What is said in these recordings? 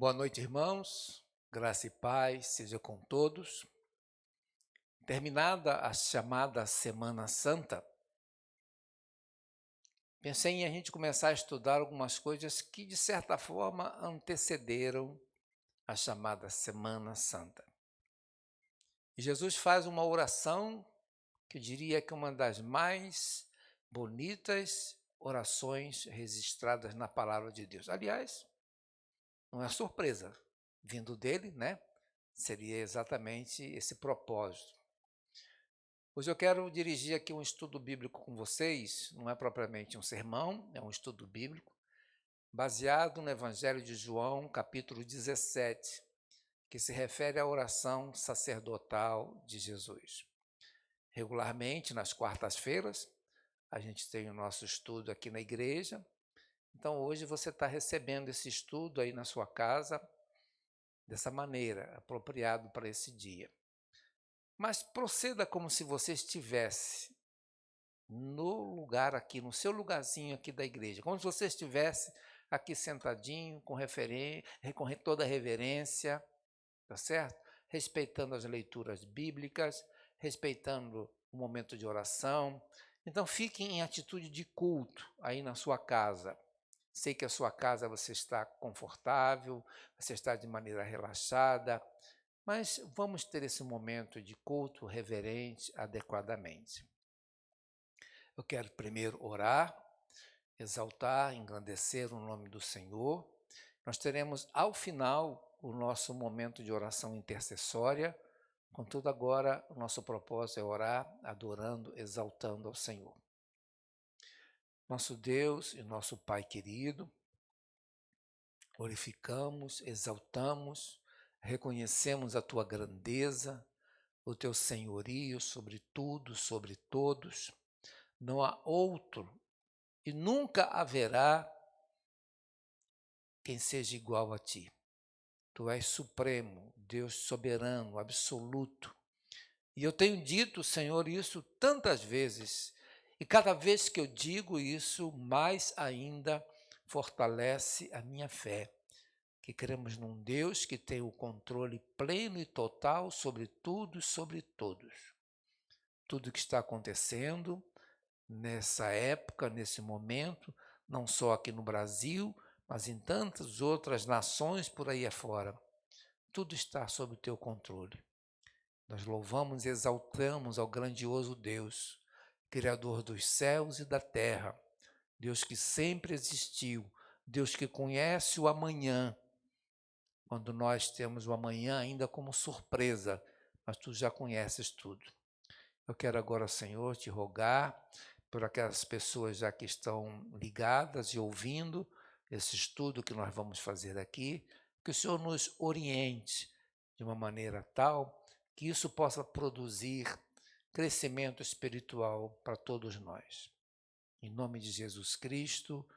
Boa noite, irmãos. Graça e paz seja com todos. Terminada a chamada Semana Santa, pensei em a gente começar a estudar algumas coisas que, de certa forma, antecederam a chamada Semana Santa. E Jesus faz uma oração que eu diria que é uma das mais bonitas orações registradas na palavra de Deus. Aliás, não é surpresa, vindo dele, né? Seria exatamente esse propósito. Hoje eu quero dirigir aqui um estudo bíblico com vocês, não é propriamente um sermão, é um estudo bíblico, baseado no Evangelho de João, capítulo 17, que se refere à oração sacerdotal de Jesus. Regularmente, nas quartas-feiras, a gente tem o nosso estudo aqui na igreja, então hoje você está recebendo esse estudo aí na sua casa, dessa maneira, apropriado para esse dia. Mas proceda como se você estivesse no lugar aqui, no seu lugarzinho aqui da igreja, como se você estivesse aqui sentadinho, com toda a reverência, tá certo? Respeitando as leituras bíblicas, respeitando o momento de oração. Então fique em atitude de culto aí na sua casa. Sei que a sua casa você está confortável, você está de maneira relaxada, mas vamos ter esse momento de culto reverente adequadamente. Eu quero primeiro orar, exaltar, engrandecer o nome do Senhor. Nós teremos ao final o nosso momento de oração intercessória. Contudo, agora o nosso propósito é orar, adorando, exaltando ao Senhor. Nosso Deus e nosso Pai querido, glorificamos, exaltamos, reconhecemos a Tua grandeza, o Teu senhorio sobre tudo, sobre todos. Não há outro e nunca haverá quem seja igual a Ti. Tu és supremo, Deus soberano, absoluto. E eu tenho dito, Senhor, isso tantas vezes, e cada vez que eu digo isso, mais ainda fortalece a minha fé, que cremos num Deus que tem o controle pleno e total sobre tudo e sobre todos. Tudo que está acontecendo nessa época, nesse momento, não só aqui no Brasil, mas em tantas outras nações por aí afora. Tudo está sob o teu controle. Nós louvamos e exaltamos ao grandioso Deus, Criador dos céus e da terra, Deus que sempre existiu, Deus que conhece o amanhã, quando nós temos o amanhã ainda como surpresa, mas tu já conheces tudo. Eu quero agora, Senhor, te rogar por aquelas pessoas já que estão ligadas e ouvindo esse estudo que nós vamos fazer aqui, que o Senhor nos oriente de uma maneira tal que isso possa produzir crescimento espiritual para todos nós. Em nome de Jesus Cristo,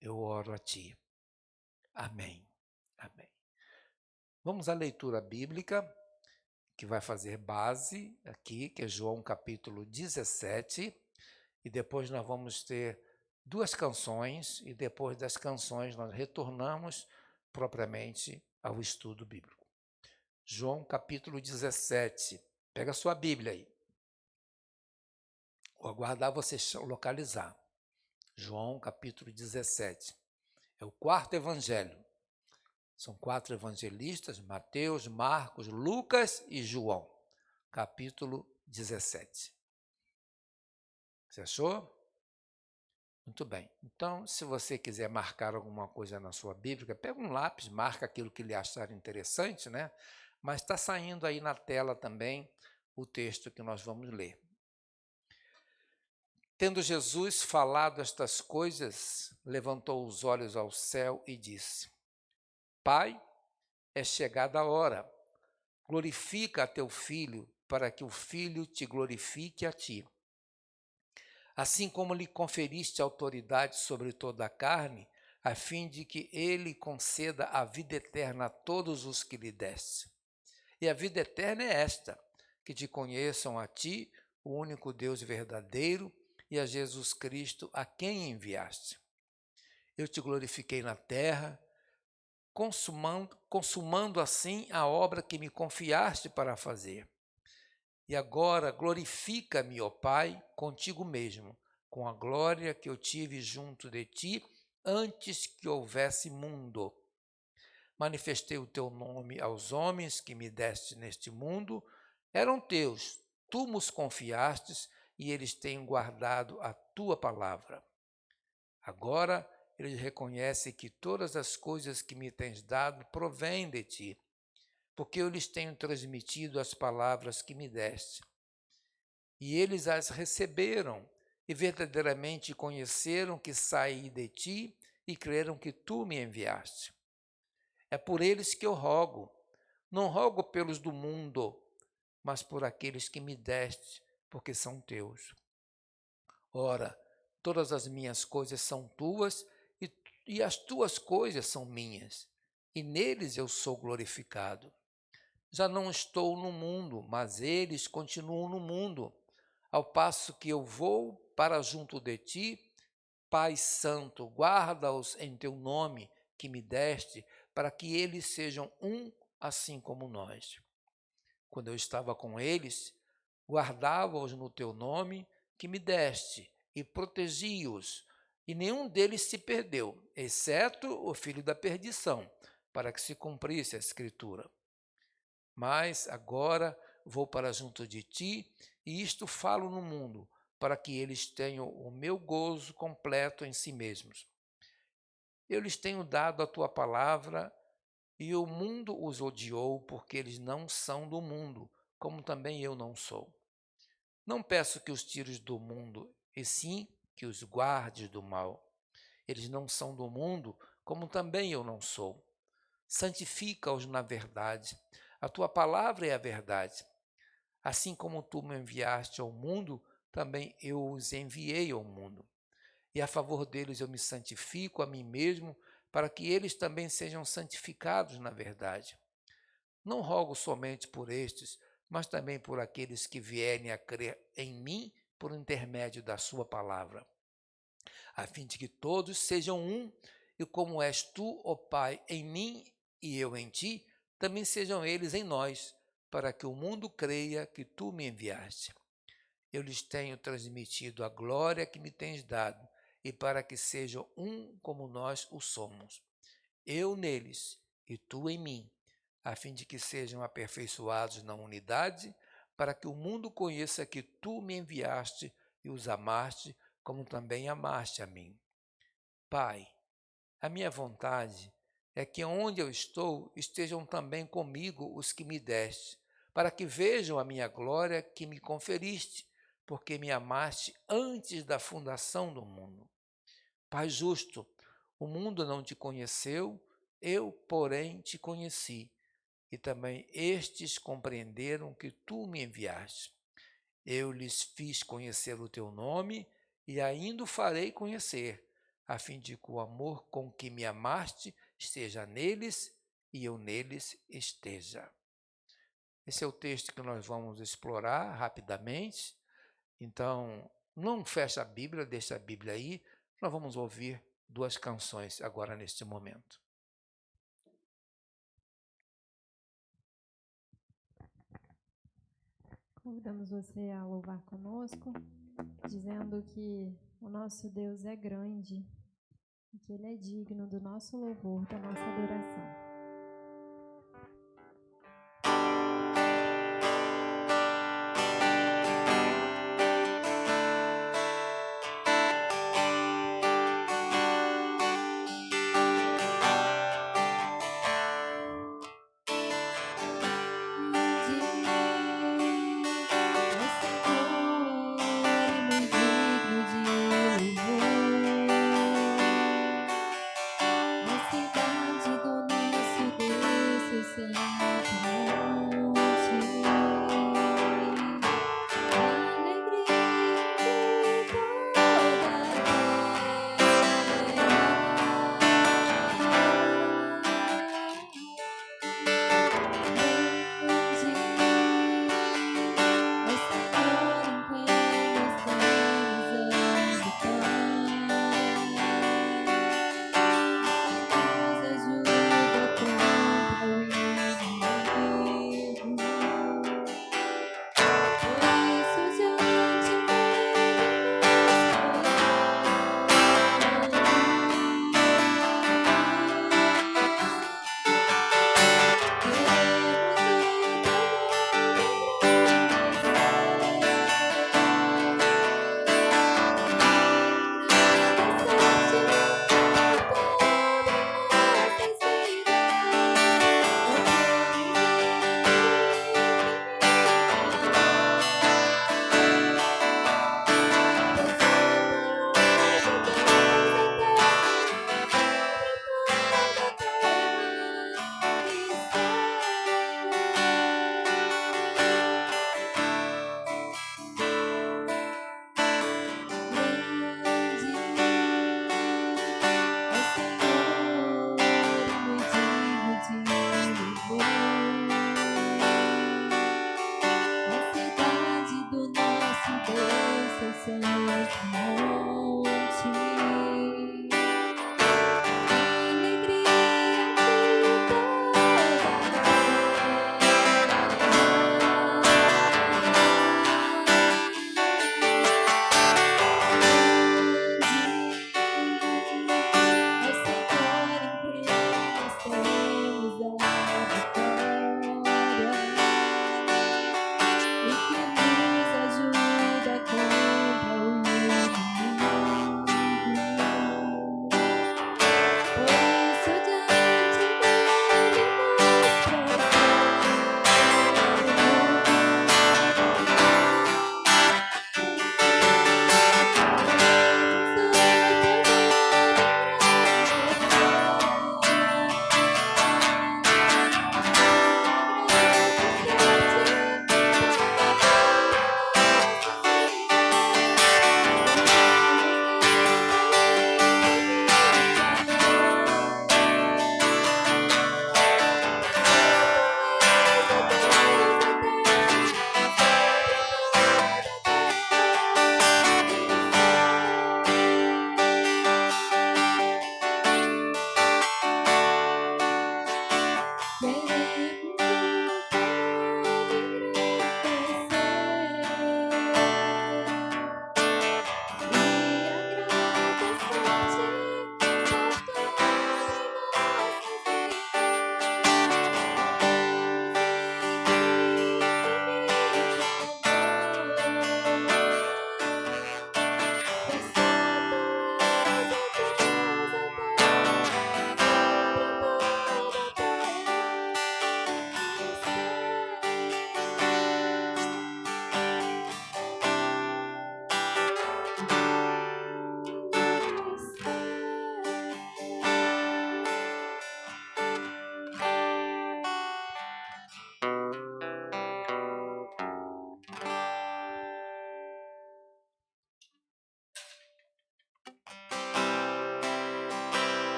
eu oro a Ti. Amém. Amém. Vamos à leitura bíblica, que vai fazer base aqui, que é João capítulo 17, e depois nós vamos ter duas canções, e depois das canções nós retornamos propriamente ao estudo bíblico. João capítulo 17, pega a sua Bíblia aí. Vou aguardar você localizar. João capítulo 17, é o quarto evangelho. São 4 evangelistas, Mateus, Marcos, Lucas e João, capítulo 17. Você achou? Muito bem. Então, se você quiser marcar alguma coisa na sua Bíblia, pega um lápis, marca aquilo que lhe achar interessante, né? Mas está saindo aí na tela também o texto que nós vamos ler. Tendo Jesus falado estas coisas, levantou os olhos ao céu e disse: Pai, é chegada a hora. Glorifica a teu Filho, para que o Filho te glorifique a ti. Assim como lhe conferiste autoridade sobre toda a carne, a fim de que ele conceda a vida eterna a todos os que lhe deste. E a vida eterna é esta, que te conheçam a ti, o único Deus verdadeiro, e a Jesus Cristo, a quem enviaste. Eu te glorifiquei na terra, consumando assim a obra que me confiaste para fazer. E agora glorifica-me, ó Pai, contigo mesmo, com a glória que eu tive junto de ti antes que houvesse mundo. Manifestei o teu nome aos homens que me deste neste mundo, eram teus, tu nos confiastes e eles têm guardado a tua palavra. Agora eles reconhecem que todas as coisas que me tens dado provêm de ti, porque eu lhes tenho transmitido as palavras que me deste. E eles as receberam e verdadeiramente conheceram que saí de ti e creram que tu me enviaste. É por eles que eu rogo. Não rogo pelos do mundo, mas por aqueles que me deste, porque são teus. Ora, todas as minhas coisas são tuas e as tuas coisas são minhas, e neles eu sou glorificado. Já não estou no mundo, mas eles continuam no mundo, ao passo que eu vou para junto de ti. Pai Santo, guarda-os em teu nome que me deste, para que eles sejam um, assim como nós. Quando eu estava com eles, guardava-os no teu nome que me deste, e protegi-os, e nenhum deles se perdeu, exceto o filho da perdição, para que se cumprisse a Escritura. Mas agora vou para junto de ti, e isto falo no mundo, para que eles tenham o meu gozo completo em si mesmos. Eu lhes tenho dado a tua palavra, e o mundo os odiou, porque eles não são do mundo, como também eu não sou. Não peço que os tires do mundo, e sim que os guardes do mal. Eles não são do mundo, como também eu não sou. Santifica-os na verdade. A tua palavra é a verdade. Assim como tu me enviaste ao mundo, também eu os enviei ao mundo. E a favor deles eu me santifico a mim mesmo, para que eles também sejam santificados na verdade. Não rogo somente por estes, mas também por aqueles que vierem a crer em mim por intermédio da sua palavra, a fim de que todos sejam um, e como és tu, ó Pai, em mim e eu em ti, também sejam eles em nós, para que o mundo creia que tu me enviaste. Eu lhes tenho transmitido a glória que me tens dado, e para que sejam um como nós o somos. Eu neles e tu em mim, a fim de que sejam aperfeiçoados na unidade, para que o mundo conheça que tu me enviaste e os amaste, como também amaste a mim. Pai, a minha vontade é que onde eu estou estejam também comigo os que me deste, para que vejam a minha glória que me conferiste, porque me amaste antes da fundação do mundo. Pai justo, o mundo não te conheceu, eu, porém, te conheci, e também estes compreenderam que tu me enviaste. Eu lhes fiz conhecer o teu nome, e ainda o farei conhecer, a fim de que o amor com que me amaste esteja neles, e eu neles esteja. Esse é o texto que nós vamos explorar rapidamente. Então, não fecha a Bíblia, deixa a Bíblia aí. Nós vamos ouvir duas canções agora neste momento. Convidamos você a louvar conosco, dizendo que o nosso Deus é grande e que Ele é digno do nosso louvor, da nossa adoração.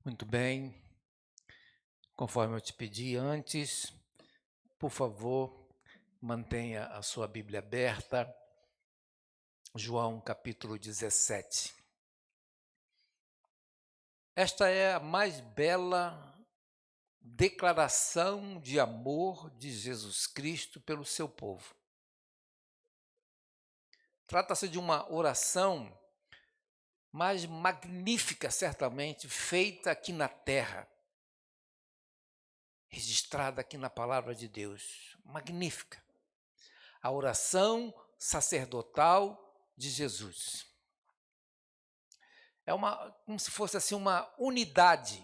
Muito bem, conforme eu te pedi antes, por favor, mantenha a sua Bíblia aberta. João capítulo 17. Esta é a mais bela declaração de amor de Jesus Cristo pelo seu povo. Trata-se de uma oração mais magnífica, certamente, feita aqui na terra, registrada aqui na palavra de Deus. Magnífica. A oração sacerdotal de Jesus. É como se fosse assim uma unidade.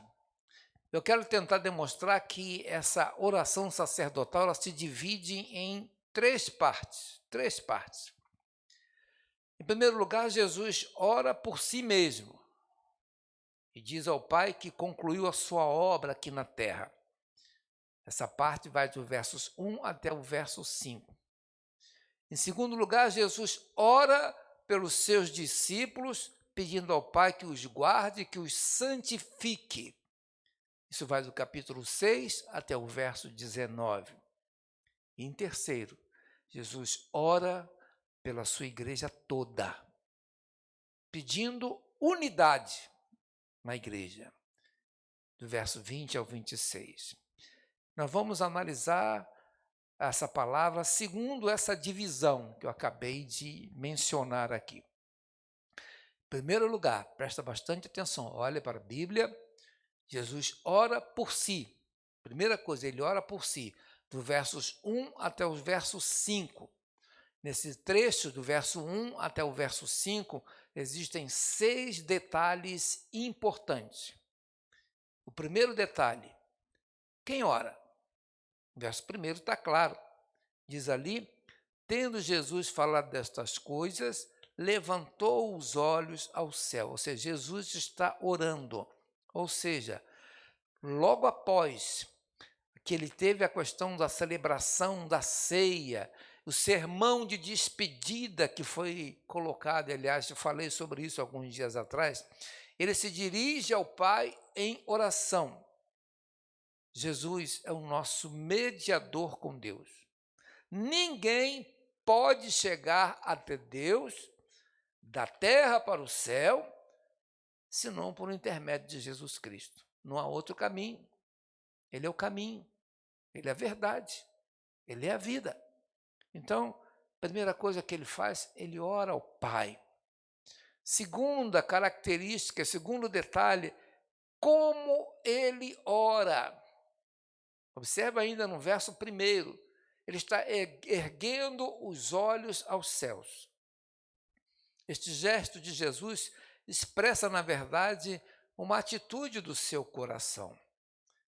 Eu quero tentar demonstrar que essa oração sacerdotal ela se divide em três partes. Em primeiro lugar, Jesus ora por si mesmo e diz ao Pai que concluiu a sua obra aqui na terra. Essa parte vai dos versos 1 até o verso 5. Em segundo lugar, Jesus ora pelos seus discípulos, pedindo ao Pai que os guarde, que os santifique. Isso vai do capítulo 6 até o verso 19. E em terceiro, Jesus ora pela sua igreja toda, pedindo unidade na igreja, do verso 20 ao 26. Nós vamos analisar essa palavra segundo essa divisão que eu acabei de mencionar aqui. Em primeiro lugar, presta bastante atenção, olha para a Bíblia, Jesus ora por si. Primeira coisa, ele ora por si, do versos 1 até os versos 5. Nesse trecho, do verso 1 até o verso 5, existem 6 detalhes importantes. O primeiro detalhe, quem ora? O verso 1 está claro. Diz ali, tendo Jesus falado destas coisas, levantou os olhos ao céu. Ou seja, Jesus está orando. Ou seja, logo após que ele teve a questão da celebração da ceia, o sermão de despedida que foi colocado, aliás, eu falei sobre isso alguns dias atrás, ele se dirige ao Pai em oração. Jesus é o nosso mediador com Deus. Ninguém pode chegar até Deus, da terra para o céu, senão por intermédio de Jesus Cristo. Não há outro caminho. Ele é o caminho, ele é a verdade, ele é a vida. Então, a primeira coisa que ele faz, ele ora ao Pai. Segunda característica, segundo detalhe, como ele ora. Observa ainda no verso 1, ele está erguendo os olhos aos céus. Este gesto de Jesus expressa, na verdade, uma atitude do seu coração.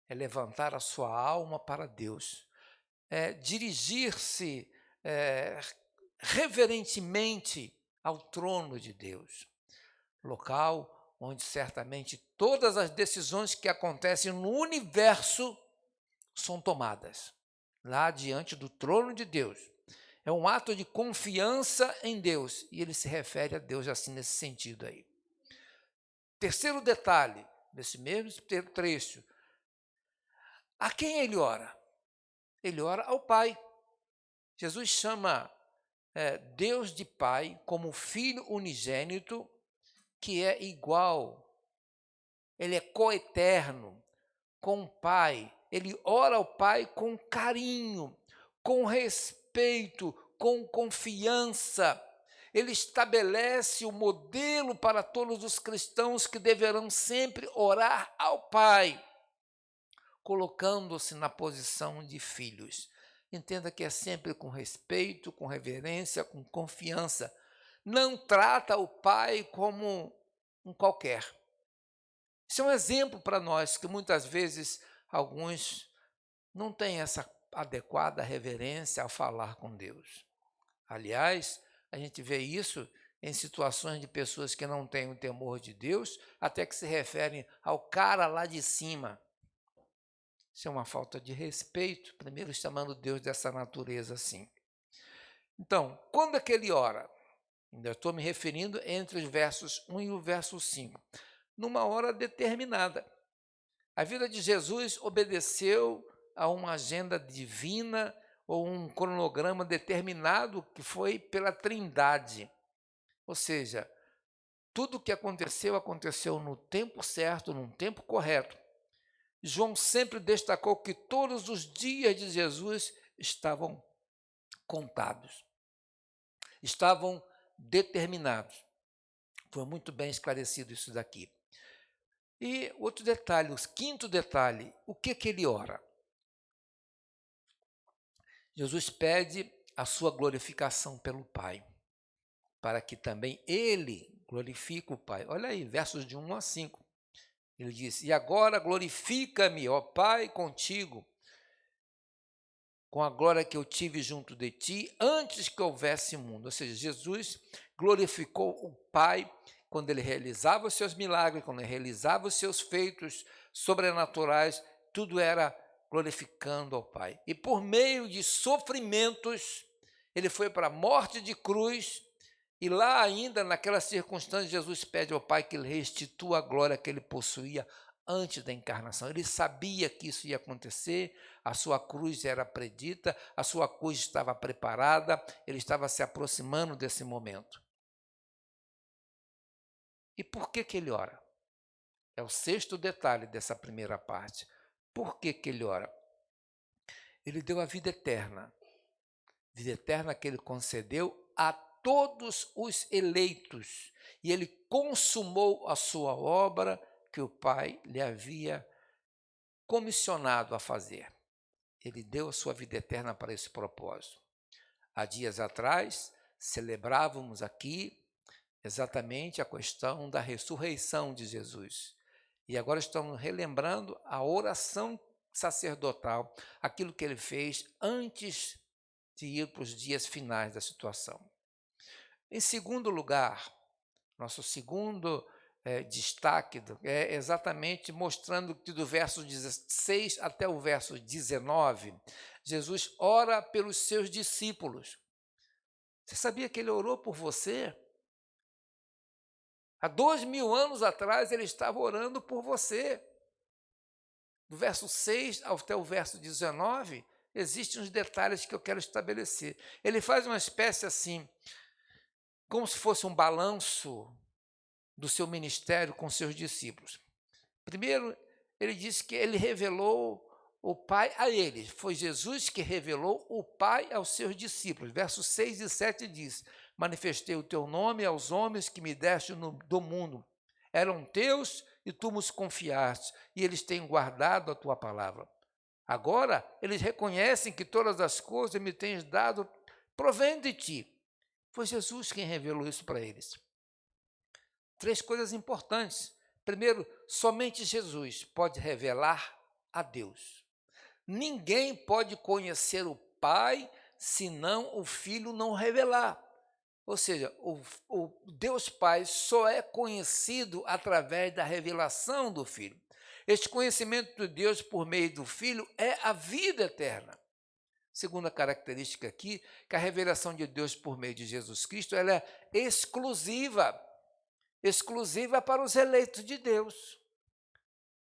É levantar a sua alma para Deus. É dirigir-se reverentemente ao trono de Deus. Local onde certamente todas as decisões que acontecem no universo são tomadas. Lá diante do trono de Deus. É um ato de confiança em Deus. E ele se refere a Deus assim nesse sentido aí. Terceiro detalhe, nesse mesmo trecho. A quem ele ora? Ele ora ao Pai. Jesus chama Deus de Pai como Filho unigênito, que é igual, ele é coeterno com o Pai. Ele ora ao Pai com carinho, com respeito, com confiança. Ele estabelece o modelo para todos os cristãos que deverão sempre orar ao Pai, colocando-se na posição de filhos. Entenda que é sempre com respeito, com reverência, com confiança. Não trata o Pai como um qualquer. Isso é um exemplo para nós, que muitas vezes alguns não têm essa adequada reverência ao falar com Deus. Aliás, a gente vê isso em situações de pessoas que não têm o temor de Deus, até que se referem ao cara lá de cima. Isso é uma falta de respeito, primeiro chamando Deus dessa natureza assim. Então, quando é que ele ora? Ainda estou me referindo entre os versos 1 e o verso 5. Numa hora determinada. A vida de Jesus obedeceu a uma agenda divina ou um cronograma determinado que foi pela Trindade. Ou seja, tudo o que aconteceu, aconteceu no tempo certo, num tempo correto. João sempre destacou que todos os dias de Jesus estavam contados, estavam determinados. Foi muito bem esclarecido isso daqui. E outro detalhe, o quinto detalhe, o que ele ora? Jesus pede a sua glorificação pelo Pai, para que também ele glorifique o Pai. Olha aí, versos de 1 a 5. Ele diz, e agora glorifica-me, ó Pai, contigo, com a glória que eu tive junto de ti, antes que houvesse mundo. Ou seja, Jesus glorificou o Pai quando ele realizava os seus milagres, quando ele realizava os seus feitos sobrenaturais, tudo era glorificando ao Pai. E por meio de sofrimentos, ele foi para a morte de cruz, e lá ainda, naquela circunstância, Jesus pede ao Pai que ele restitua a glória que ele possuía antes da encarnação. Ele sabia que isso ia acontecer, a sua cruz era predita, a sua cruz estava preparada, ele estava se aproximando desse momento. E por que ele ora? É o sexto detalhe dessa primeira parte. Por que ele ora? Ele deu a vida eterna que ele concedeu a todos os eleitos, e ele consumou a sua obra que o Pai lhe havia comissionado a fazer. Ele deu a sua vida eterna para esse propósito. Há dias atrás, celebrávamos aqui exatamente a questão da ressurreição de Jesus. E agora estamos relembrando a oração sacerdotal, aquilo que ele fez antes de ir para os dias finais da situação. Em segundo lugar, nosso segundo destaque é exatamente mostrando que do verso 16 até o verso 19, Jesus ora pelos seus discípulos. Você sabia que ele orou por você? Há 2000 anos atrás ele estava orando por você. Do verso 6 até o verso 19, existem uns detalhes que eu quero estabelecer. Ele faz uma espécie assim, como se fosse um balanço do seu ministério com seus discípulos. Primeiro, ele disse que ele revelou o Pai a eles. Foi Jesus que revelou o Pai aos seus discípulos. Versos 6 e 7 diz, manifestei o teu nome aos homens que me deste do mundo. Eram teus e tu nos confiaste, e eles têm guardado a tua palavra. Agora, eles reconhecem que todas as coisas me tens dado, provém de ti. Foi Jesus quem revelou isso para eles. 3 coisas importantes. Primeiro, somente Jesus pode revelar a Deus. Ninguém pode conhecer o Pai senão o Filho não revelar. Ou seja, o Deus Pai só é conhecido através da revelação do Filho. Este conhecimento de Deus por meio do Filho é a vida eterna. Segunda característica aqui, que a revelação de Deus por meio de Jesus Cristo ela é exclusiva para os eleitos de Deus.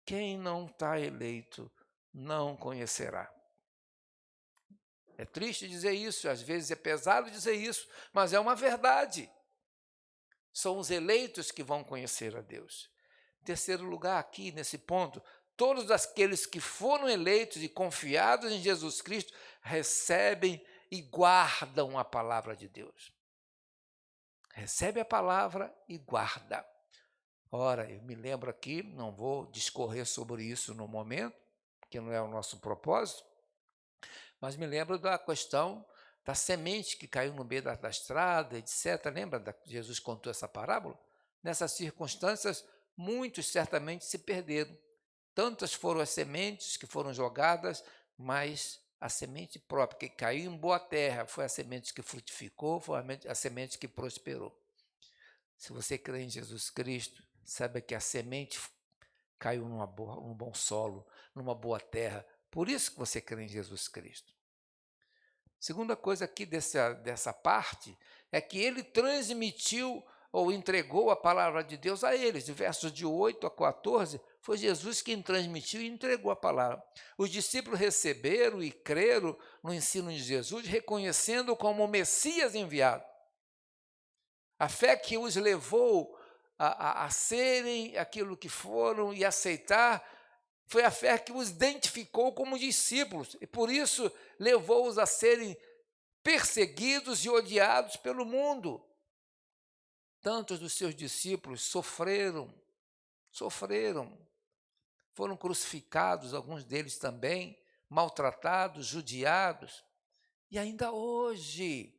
Quem não está eleito não conhecerá. É triste dizer isso, às vezes é pesado dizer isso, mas é uma verdade. São os eleitos que vão conhecer a Deus. Em terceiro lugar, aqui nesse ponto, todos aqueles que foram eleitos e confiados em Jesus Cristo recebem e guardam a palavra de Deus. Recebe a palavra e guarda. Ora, eu me lembro aqui, não vou discorrer sobre isso no momento, que não é o nosso propósito, mas me lembro da questão da semente que caiu no meio da estrada, etc. Lembra que Jesus contou essa parábola? Nessas circunstâncias, muitos certamente se perderam. Tantas foram as sementes que foram jogadas, mas a semente própria, que caiu em boa terra, foi a semente que frutificou, foi a semente que prosperou. Se você crê em Jesus Cristo, saiba que a semente caiu num bom solo, numa boa terra. Por isso que você crê em Jesus Cristo. Segunda coisa aqui dessa parte é que ele transmitiu ou entregou a palavra de Deus a eles. De versos de 8 a 14, foi Jesus quem transmitiu e entregou a palavra. Os discípulos receberam e creram no ensino de Jesus, reconhecendo-o como o Messias enviado. A fé que os levou a serem aquilo que foram e aceitar, foi a fé que os identificou como discípulos, e por isso levou-os a serem perseguidos e odiados pelo mundo. Tantos dos seus discípulos sofreram, foram crucificados, alguns deles também, maltratados, judiados. E ainda hoje,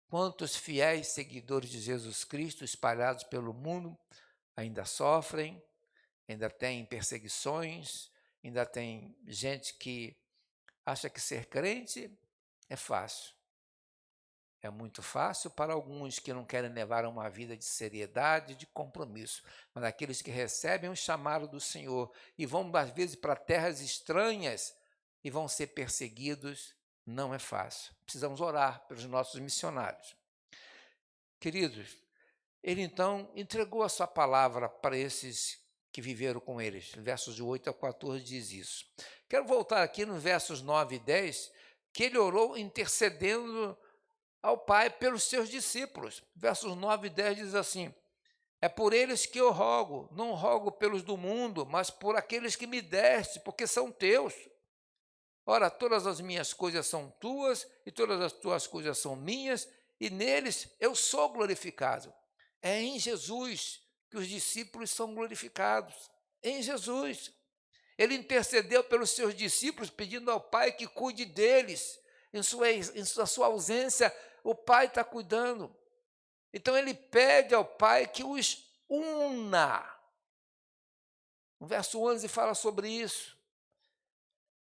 quantos fiéis seguidores de Jesus Cristo espalhados pelo mundo ainda sofrem, ainda tem perseguições, ainda tem gente que acha que ser crente é fácil. É muito fácil para alguns que não querem levar uma vida de seriedade, de compromisso, mas aqueles que recebem o chamado do Senhor e vão, às vezes, para terras estranhas e vão ser perseguidos, não é fácil. Precisamos orar pelos nossos missionários. Queridos, ele então entregou a sua palavra para esses que viveram com eles. Versos de 8 a 14 diz isso. Quero voltar aqui nos versos 9 e 10, que ele orou intercedendo ao Pai pelos seus discípulos. Versos 9 e 10 diz assim: é por eles que eu rogo, não rogo pelos do mundo, mas por aqueles que me deste, porque são teus. Ora, todas as minhas coisas são tuas, e todas as tuas coisas são minhas, e neles eu sou glorificado. É em Jesus que os discípulos são glorificados. Em Jesus. Ele intercedeu pelos seus discípulos, pedindo ao Pai que cuide deles. Em sua ausência, o Pai está cuidando. Então ele pede ao Pai que os una. O verso 11 fala sobre isso.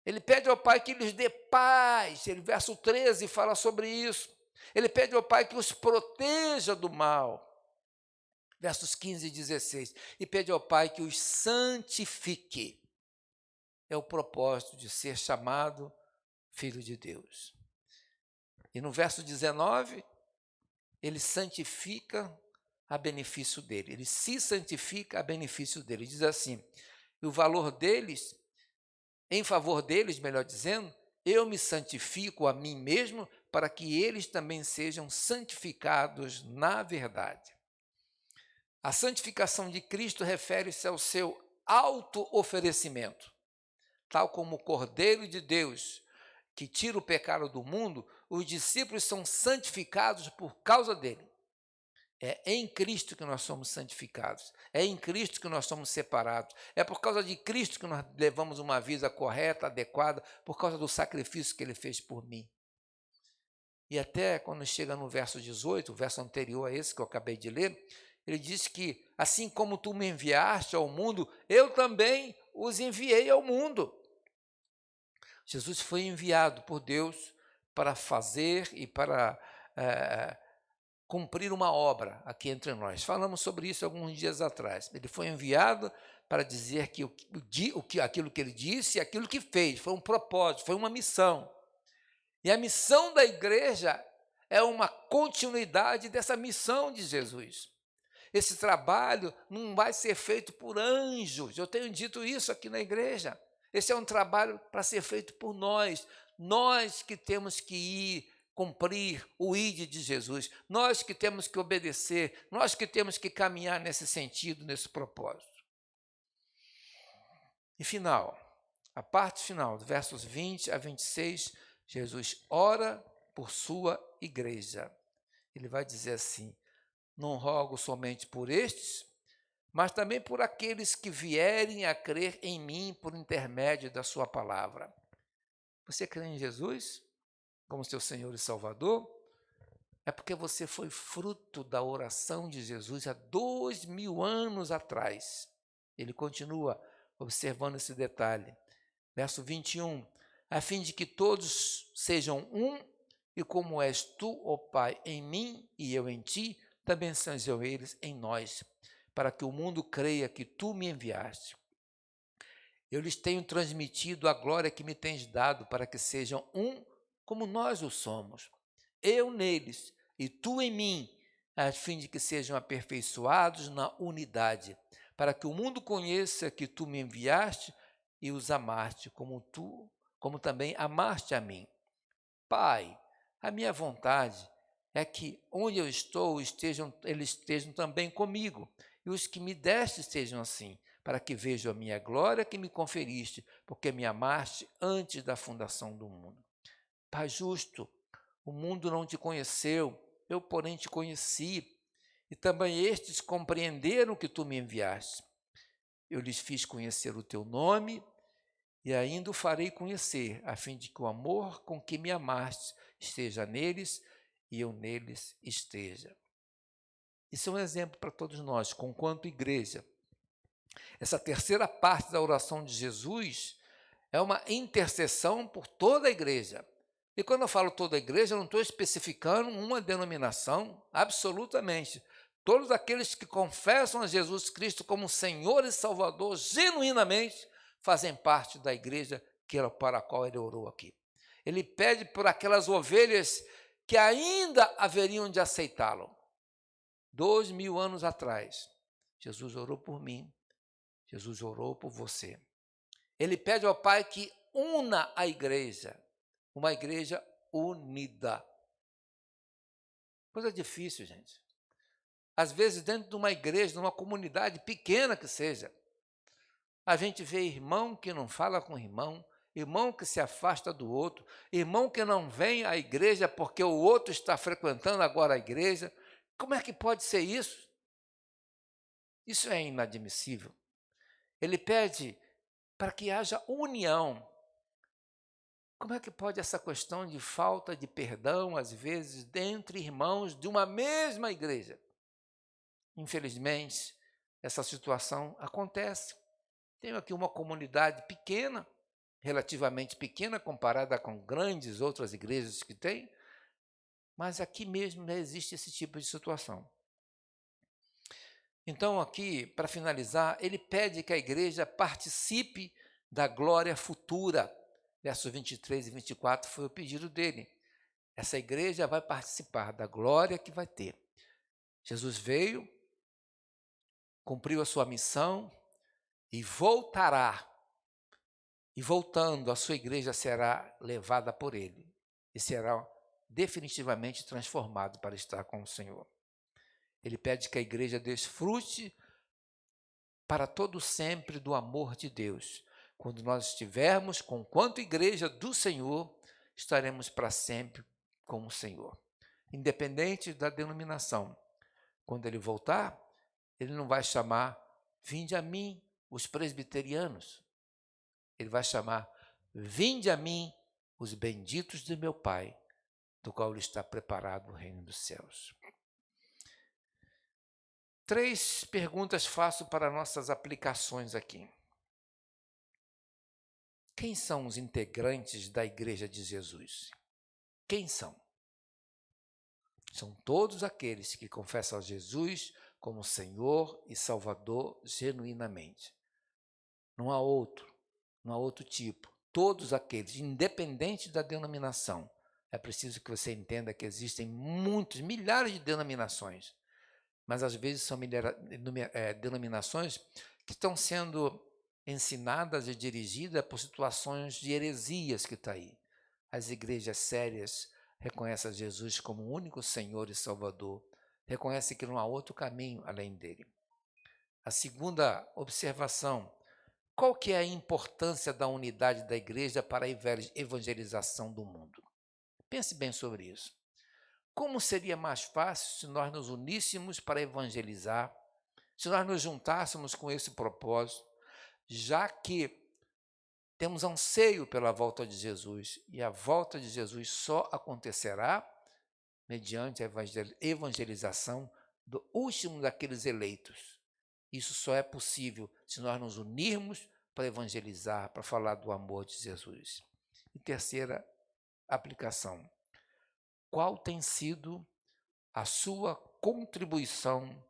Ele pede ao Pai que lhes dê paz. O verso 13 fala sobre isso. Ele pede ao Pai que os proteja do mal. Versos 15 e 16. E pede ao Pai que os santifique. É o propósito de ser chamado Filho de Deus. E no verso 19, ele santifica a benefício dele. Ele se santifica a benefício dele. Diz assim: e o valor deles, em favor deles, melhor dizendo, eu me santifico a mim mesmo, para que eles também sejam santificados na verdade. A santificação de Cristo refere-se ao seu auto-oferecimento. Tal como o Cordeiro de Deus, que tira o pecado do mundo, os discípulos são santificados por causa dele. É em Cristo que nós somos santificados. É em Cristo que nós somos separados. É por causa de Cristo que nós levamos uma vida correta, adequada, por causa do sacrifício que ele fez por mim. E até quando chega no verso 18, o verso anterior a esse que eu acabei de ler, ele diz que, assim como tu me enviaste ao mundo, eu também os enviei ao mundo. Jesus foi enviado por Deus para fazer e para cumprir uma obra aqui entre nós. Falamos sobre isso alguns dias atrás. Ele foi enviado para dizer que aquilo que ele disse e aquilo que fez. Foi um propósito, foi uma missão. E a missão da igreja é uma continuidade dessa missão de Jesus. Esse trabalho não vai ser feito por anjos. Eu tenho dito isso aqui na igreja. Esse é um trabalho para ser feito por nós. Nós que temos que ir cumprir o ide de Jesus. Nós que temos que obedecer. Nós que temos que caminhar nesse sentido, nesse propósito. E final, a parte final, versos 20 a 26, Jesus ora por sua igreja. Ele vai dizer assim: não rogo somente por estes, mas também por aqueles que vierem a crer em mim por intermédio da sua palavra. Você crê em Jesus como seu Senhor e Salvador? É porque você foi fruto da oração de Jesus há 2000 anos atrás. Ele continua observando esse detalhe. Verso 21, a fim de que todos sejam um, e como és tu, ó Pai, em mim e eu em ti, também sejam eles em nós, para que o mundo creia que tu me enviaste. Eu lhes tenho transmitido a glória que me tens dado, para que sejam um como nós o somos. Eu neles e tu em mim, a fim de que sejam aperfeiçoados na unidade, para que o mundo conheça que tu me enviaste e os amaste, como também amaste a mim. Pai, a minha vontade é que onde eu estou eles estejam também comigo, e os que me deste estejam assim, para que vejam a minha glória que me conferiste, porque me amaste antes da fundação do mundo. Pai justo, o mundo não te conheceu, eu, porém, te conheci, e também estes compreenderam que tu me enviaste. Eu lhes fiz conhecer o teu nome, e ainda o farei conhecer, a fim de que o amor com que me amaste esteja neles e eu neles esteja. Isso é um exemplo para todos nós, conquanto igreja. Essa terceira parte da oração de Jesus é uma intercessão por toda a igreja. E quando eu falo toda a igreja, eu não estou especificando uma denominação, absolutamente. Todos aqueles que confessam a Jesus Cristo como Senhor e Salvador, genuinamente, fazem parte da igreja para a qual ele orou aqui. Ele pede por aquelas ovelhas que ainda haveriam de aceitá-lo. 2000 anos atrás, Jesus orou por mim, Jesus orou por você. Ele pede ao Pai que una a igreja, uma igreja unida. Coisa difícil, gente. Às vezes, dentro de uma igreja, de uma comunidade pequena que seja, a gente vê irmão que não fala com irmão, irmão que se afasta do outro, irmão que não vem à igreja porque o outro está frequentando agora a igreja. Como é que pode ser isso? Isso é inadmissível. Ele pede para que haja união. Como é que pode essa questão de falta de perdão, às vezes, dentre irmãos de uma mesma igreja? Infelizmente, essa situação acontece. Tenho aqui uma comunidade pequena, relativamente pequena, comparada com grandes outras igrejas que tem, mas aqui mesmo não existe esse tipo de situação. Então, aqui, para finalizar, ele pede que a igreja participe da glória futura. Versos 23 e 24 foi o pedido dele. Essa igreja vai participar da glória que vai ter. Jesus veio, cumpriu a sua missão e voltará. E voltando, a sua igreja será levada por ele e será definitivamente transformado para estar com o Senhor. Ele pede que a igreja desfrute para todo sempre do amor de Deus. Quando nós estivermos, conquanto igreja do Senhor, estaremos para sempre com o Senhor. Independente da denominação. Quando ele voltar, ele não vai chamar, vinde a mim, os presbiterianos. Ele vai chamar, vinde a mim, os benditos de meu Pai, do qual está preparado o reino dos céus. 3 perguntas faço para nossas aplicações aqui. Quem são os integrantes da Igreja de Jesus? Quem são? São todos aqueles que confessam a Jesus como Senhor e Salvador genuinamente. Não há outro tipo. Todos aqueles, independente da denominação. É preciso que você entenda que existem milhares de denominações, mas às vezes são denominações que estão sendo ensinadas e dirigidas por situações de heresias que está aí. As igrejas sérias reconhecem a Jesus como o único Senhor e Salvador, reconhecem que não há outro caminho além dele. A segunda observação, qual que é a importância da unidade da igreja para a evangelização do mundo? Pense bem sobre isso. Como seria mais fácil se nós nos uníssemos para evangelizar, se nós nos juntássemos com esse propósito, já que temos anseio pela volta de Jesus, e a volta de Jesus só acontecerá mediante a evangelização do último daqueles eleitos. Isso só é possível se nós nos unirmos para evangelizar, para falar do amor de Jesus. E terceira aplicação. Qual tem sido a sua contribuição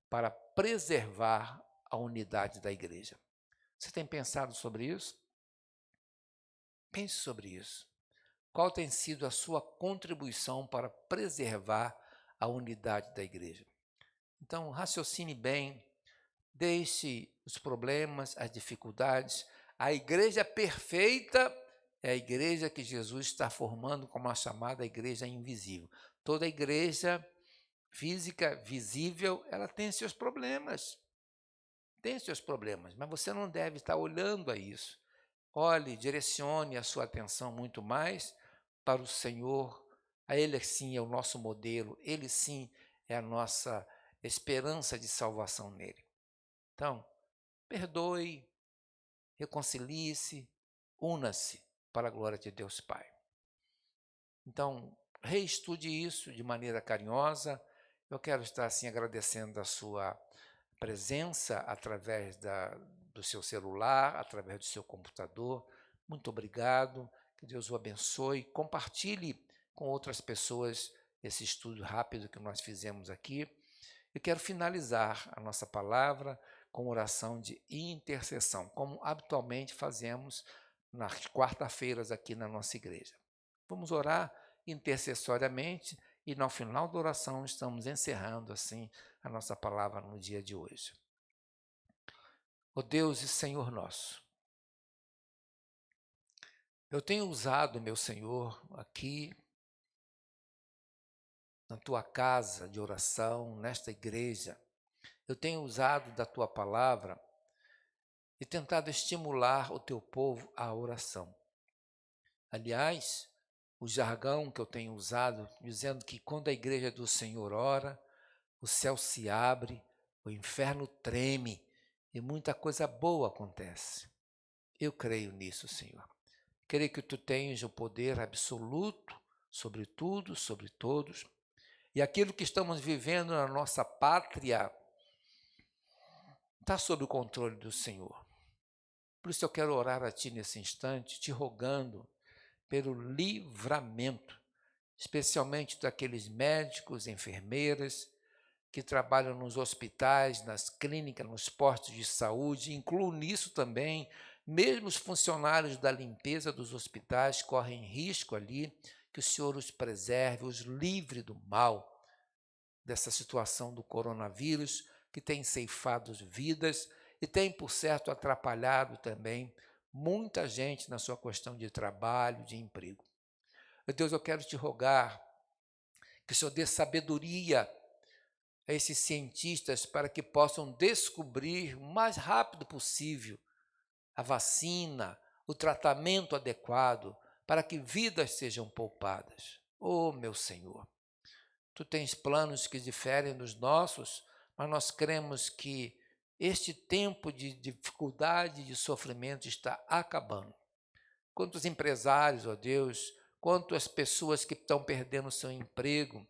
para preservar a unidade da igreja? Você tem pensado sobre isso? Pense sobre isso. Qual tem sido a sua contribuição para preservar a unidade da igreja. Então, raciocine bem, deixe os problemas, as dificuldades. A igreja perfeita é a igreja que Jesus está formando como a chamada igreja invisível. Toda igreja física, visível, ela tem seus problemas. Tem seus problemas, mas você não deve estar olhando a isso. Olhe, direcione a sua atenção muito mais para o Senhor. A Ele sim é o nosso modelo, Ele sim é a nossa esperança de salvação nele. Então, perdoe, reconcilie-se, una-se para a glória de Deus Pai. Então, reestude isso de maneira carinhosa. Eu quero estar assim agradecendo a sua presença através do seu celular, através do seu computador. Muito obrigado, que Deus o abençoe. Compartilhe com outras pessoas esse estudo rápido que nós fizemos aqui. Eu quero finalizar a nossa palavra com oração de intercessão, como habitualmente fazemos nas quarta-feiras aqui na nossa igreja. Vamos orar intercessoriamente e no final da oração estamos encerrando assim a nossa palavra no dia de hoje. Ó Deus e Senhor nosso, eu tenho usado, meu Senhor, aqui na tua casa de oração, nesta igreja, eu tenho usado da tua palavra e tentado estimular o teu povo à oração. Aliás, o jargão que eu tenho usado, dizendo que quando a igreja do Senhor ora, o céu se abre, o inferno treme e muita coisa boa acontece. Eu creio nisso, Senhor. Creio que tu tens o poder absoluto sobre tudo, sobre todos. E aquilo que estamos vivendo na nossa pátria está sob o controle do Senhor. Por isso eu quero orar a Ti nesse instante, te rogando pelo livramento, especialmente daqueles médicos, enfermeiras, que trabalham nos hospitais, nas clínicas, nos postos de saúde, incluo nisso também, mesmo os funcionários da limpeza dos hospitais correm risco ali, que o Senhor os preserve, os livre do mal, dessa situação do coronavírus, que tem ceifado vidas e tem, por certo, atrapalhado também muita gente na sua questão de trabalho, de emprego. Deus, eu quero te rogar que o Senhor dê sabedoria a esses cientistas para que possam descobrir o mais rápido possível a vacina, o tratamento adequado, para que vidas sejam poupadas. Oh, meu Senhor, tu tens planos que diferem dos nossos, mas nós cremos que este tempo de dificuldade, de sofrimento está acabando. Quantos empresários, ó Deus, quantas pessoas que estão perdendo seu emprego,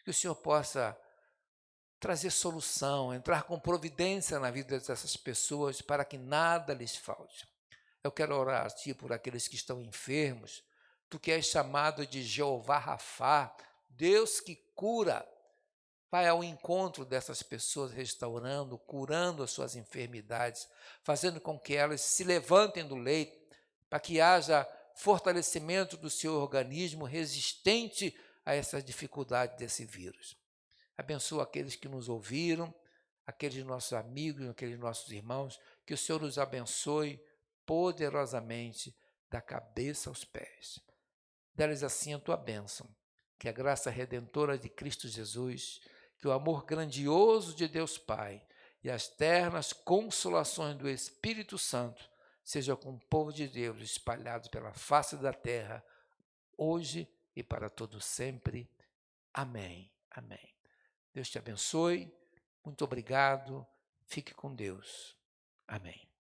que o Senhor possa trazer solução, entrar com providência na vida dessas pessoas para que nada lhes falte. Eu quero orar a Ti por aqueles que estão enfermos, Tu que és chamado de Jeová Rafá, Deus que cura. Vai ao encontro dessas pessoas, restaurando, curando as suas enfermidades, fazendo com que elas se levantem do leito, para que haja fortalecimento do seu organismo resistente a essa dificuldade desse vírus. Abençoa aqueles que nos ouviram, aqueles nossos amigos, aqueles nossos irmãos, que o Senhor nos abençoe poderosamente da cabeça aos pés. Dá-lhes assim a tua bênção, que a graça redentora de Cristo Jesus, que o amor grandioso de Deus Pai e as ternas consolações do Espírito Santo sejam com o povo de Deus espalhados pela face da terra, hoje e para todo sempre. Amém. Amém. Deus te abençoe. Muito obrigado. Fique com Deus. Amém.